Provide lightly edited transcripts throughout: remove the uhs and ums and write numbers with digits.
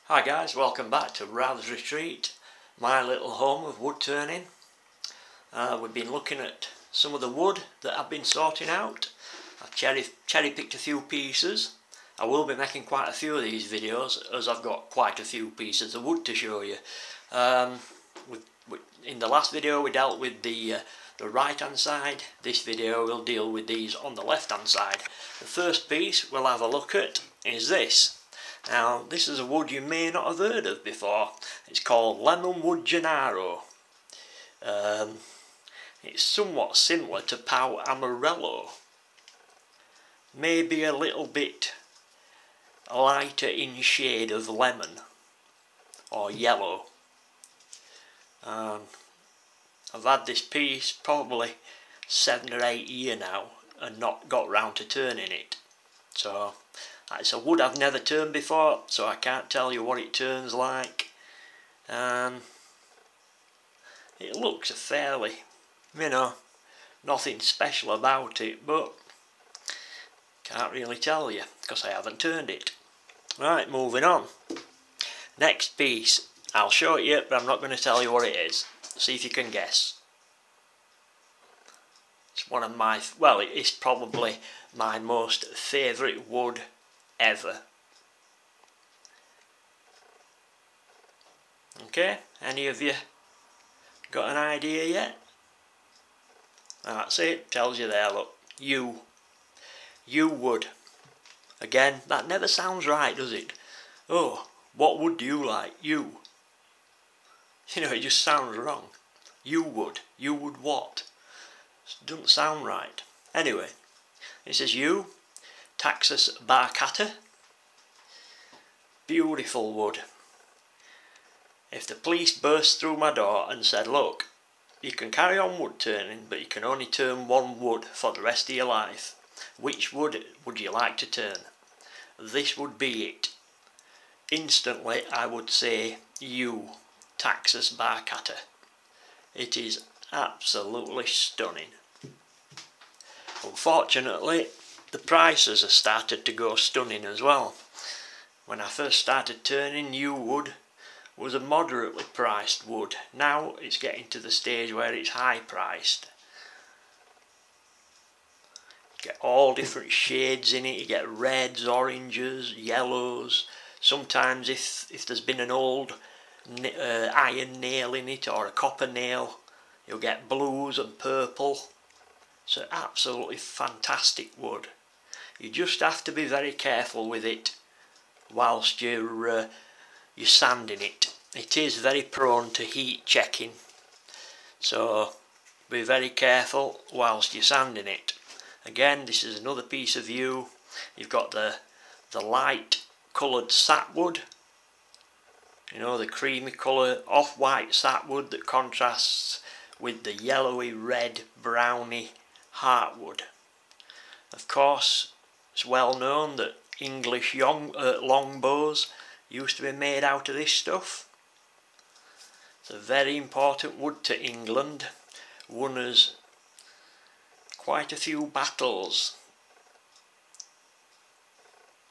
Hi guys, welcome back to Routh's Retreat, my little home of wood turning. We've been looking at some of the wood that I've been sorting out. I've cherry picked a few pieces. I will be making quite a few of these videos as I've got quite a few pieces of wood to show you. In the last video we dealt with the right hand side. This video will deal with these on the left hand side. The first piece we'll have a look at is this. Now this is a wood you may not have heard of before. It's called lemon wood gennaro. It's somewhat similar to pau amarello. Maybe a little bit lighter in shade of lemon or yellow. I've had this piece probably 7 or 8 years now and not got round to turning it. So it's a wood I've never turned before, so I can't tell you what it turns like. It looks a fairly, nothing special about it, but can't really tell you because I haven't turned it. Right, moving on. Next piece, I'll show it you, but I'm not going to tell you what it is. See if you can guess. It's one of my, well, it is probably my most favourite wood ever. Okay, any of you got an idea yet? That's it, tells you there, look. Yew wood. Again, that never sounds right, does it? Oh, what wood do you like? Yew. It just sounds wrong. Yew wood what? It doesn't sound right. Anyway, it says yew, Taxus barcata. Beautiful wood. If the police burst through my door and said, look, you can carry on wood turning, but you can only turn one wood for the rest of your life, which wood would you like to turn? This would be it. Instantly I would say yew, Taxus barcata. It is absolutely stunning. Unfortunately, the prices have started to go stunning as well. When I first started turning, yew wood was a moderately priced wood. Now it's getting to the stage where it's high priced. You get all different shades in it. You get reds, oranges, yellows. Sometimes if there's been an old iron nail in it or a copper nail, you'll get blues and purple. It's an absolutely fantastic wood. You just have to be very careful with it whilst you're sanding it. It is very prone to heat checking, so be very careful whilst you're sanding it. Again, this is another piece of yew. You've got the light coloured sapwood, the creamy colour off-white sapwood that contrasts with the yellowy red browny heartwood. Of course, it's well known that English longbows used to be made out of this stuff. It's a very important wood to England. Won us quite a few battles.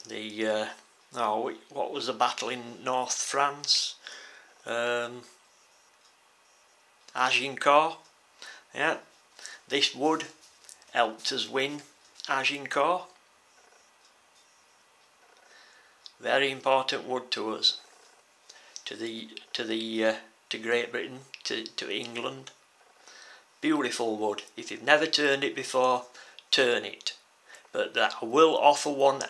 What was the battle in North France? Agincourt. Yeah, this wood helped us win Agincourt. Very important wood to us, to Great Britain, to England. Beautiful wood. If you've never turned it before, turn it. But I will offer one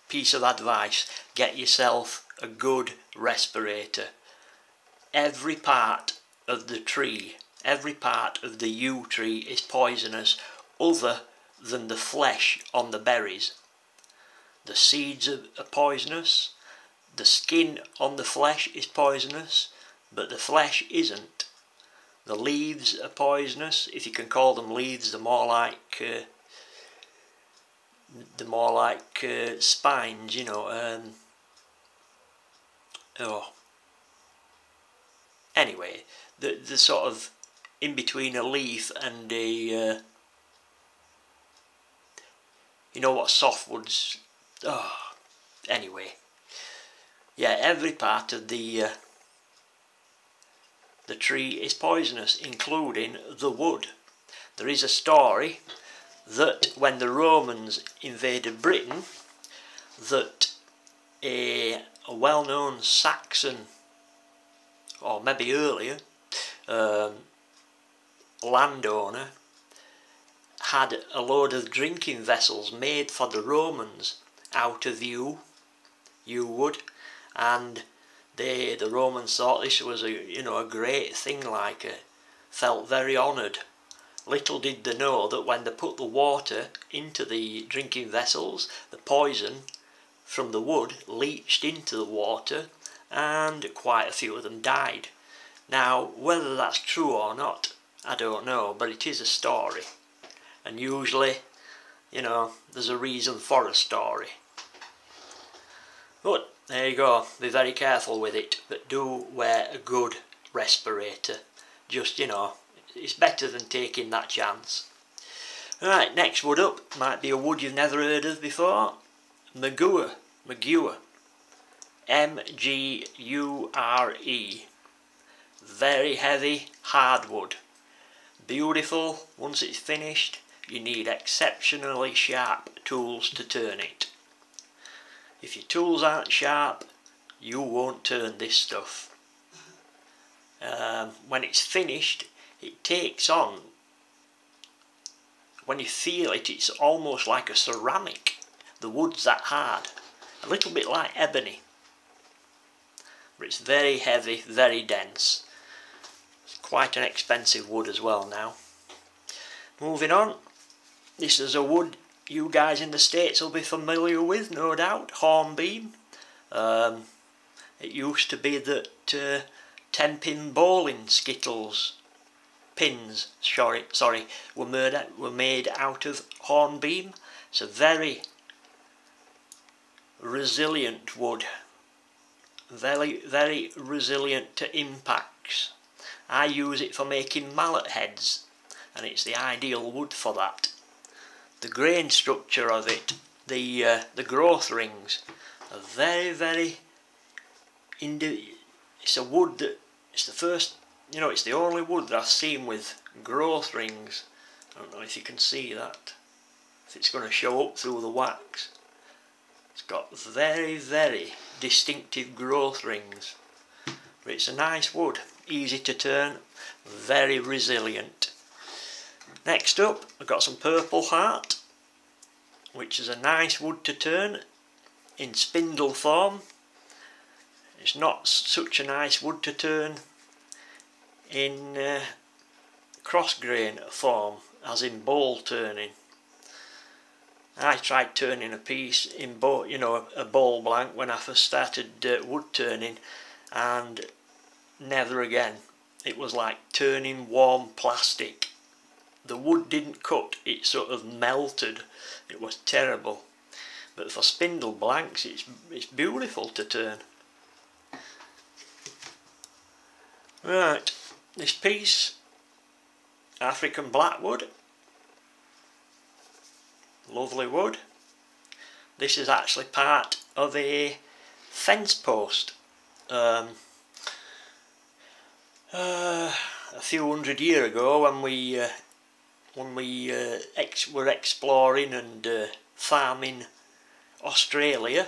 piece of advice: get yourself a good respirator. Every part of the tree, every part of the yew tree is poisonous, other than the flesh on the berries. The seeds are poisonous, the skin on the flesh is poisonous, but the flesh isn't. The leaves are poisonous, if you can call them leaves. They're more like spines, Anyway, the sort of in between a leaf and a what softwoods. Anyway, yeah, every part of the tree is poisonous, including the wood. There is a story that when the Romans invaded Britain, that a well-known Saxon, or maybe earlier, landowner had a load of drinking vessels made for the Romans out of yew wood, and the Romans thought this was a great thing, felt very honoured. Little did they know that when they put the water into the drinking vessels, the poison from the wood leached into the water, and quite a few of them died. Now, whether that's true or not, I don't know, but it is a story. And usually, there's a reason for a story. But there you go, be very careful with it, but do wear a good respirator. Just, it's better than taking that chance. Right, next wood up might be a wood you've never heard of before. Magure. M-G-U-R-E. Very heavy hardwood. Beautiful. Once it's finished, you need exceptionally sharp tools to turn it. If your tools aren't sharp, you won't turn this stuff. When it's finished, it takes on, when you feel it, it's almost like a ceramic. The wood's that hard, a little bit like ebony, but it's very heavy, very dense. It's quite an expensive wood as well now. Moving on, this is a wood you guys in the States will be familiar with, no doubt, hornbeam. It used to be that 10-pin bowling skittles pins, were made out of hornbeam. It's a very resilient wood, very resilient to impacts. I use it for making mallet heads, and it's the ideal wood for that. The grain structure of it, the growth rings, are very it's a wood that, it's the first, it's the only wood that I've seen with growth rings. I don't know if you can see that, if it's going to show up through the wax. It's got very distinctive growth rings, but it's a nice wood, easy to turn, very resilient. Next up, I've got some purple heart, which is a nice wood to turn in spindle form. It's not such a nice wood to turn in cross grain form, as in bowl turning. I tried turning a piece in a bowl blank when I first started wood turning, and never again. It was like turning warm plastic. The wood didn't cut, it sort of melted. It was terrible. But for spindle blanks, it's beautiful to turn. Right, this piece, African blackwood, lovely wood. This is actually part of a fence post. A few hundred years ago, when we were exploring and farming Australia,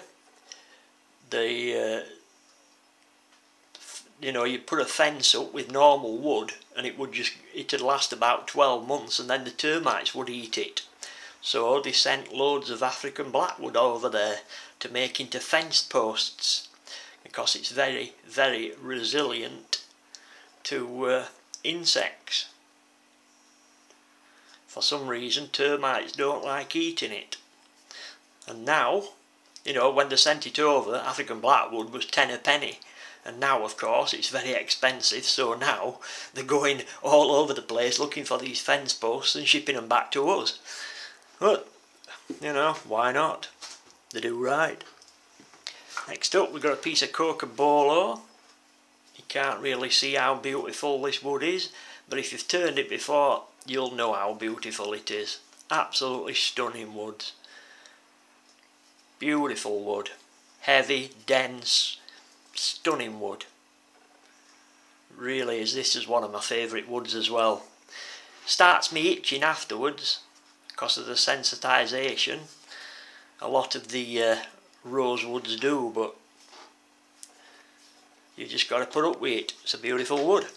you put a fence up with normal wood, and it'd last about 12 months, and then the termites would eat it. So they sent loads of African blackwood over there to make into fence posts, because it's very resilient to insects. For some reason, termites don't like eating it. And now, when they sent it over, African blackwood was 10 a penny. And now, of course, it's very expensive, so now they're going all over the place looking for these fence posts and shipping them back to us. But, why not? They do right. Next up, we've got a piece of cocobolo. You can't really see how beautiful this wood is, but if you've turned it before, you'll know how beautiful it is. Absolutely stunning wood. Beautiful wood. Heavy, dense, Stunning wood. Really is. This is one of my favourite woods as well. Starts me itching afterwards because of the sensitisation. A lot of the rosewoods do, but you just got to put up with it. It's a beautiful wood.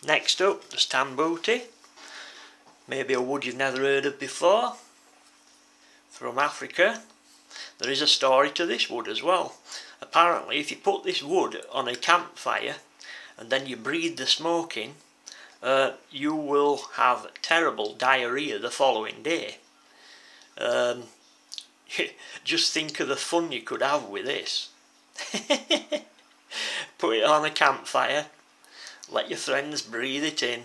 Next up, the Stambuti. Maybe a wood you've never heard of before. From Africa. There is a story to this wood as well. Apparently, if you put this wood on a campfire and then you breathe the smoke in, you will have terrible diarrhea the following day. Just think of the fun you could have with this. Put it on a campfire, let your friends breathe it in,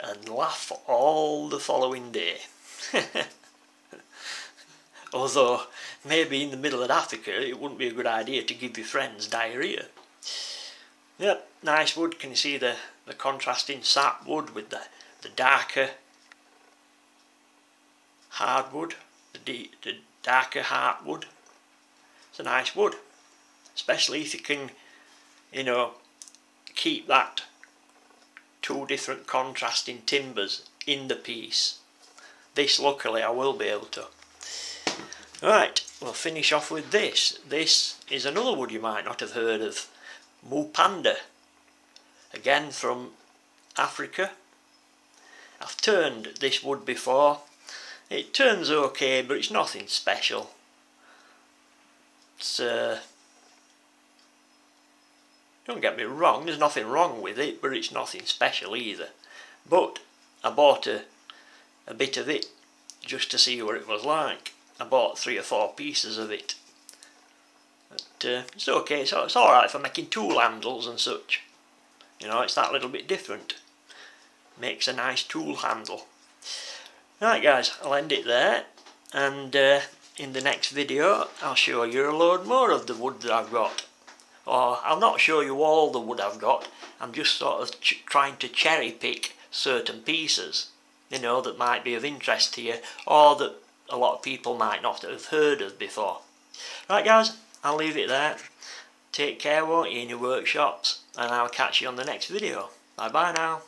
and laugh all the following day. Although, maybe in the middle of Africa it wouldn't be a good idea to give your friends diarrhea. Yep, nice wood. Can you see the contrasting sapwood with the darker hardwood, the darker heartwood? It's a nice wood, especially if you can, you know, keep that two different contrasting timbers in the piece. This, luckily, I will be able to. Right, we'll finish off with this. This is another wood you might not have heard of. Mupanda. Again from Africa. I've turned this wood before. It turns okay, but it's nothing special. It's don't get me wrong, there's nothing wrong with it, but it's nothing special either. But I bought a bit of it just to see what it was like. I bought 3 or 4 pieces of it. But, it's okay, it's alright for making tool handles and such. You know, it's that little bit different. Makes a nice tool handle. Right guys, I'll end it there, and in the next video I'll show you a load more of the wood that I've got. Or I'll not show you all the wood I've got, I'm just sort of trying to cherry pick certain pieces, you know, that might be of interest to you, or that a lot of people might not have heard of before. Right guys, I'll leave it there. Take care, won't you, in your workshops, and I'll catch you on the next video. Bye bye now.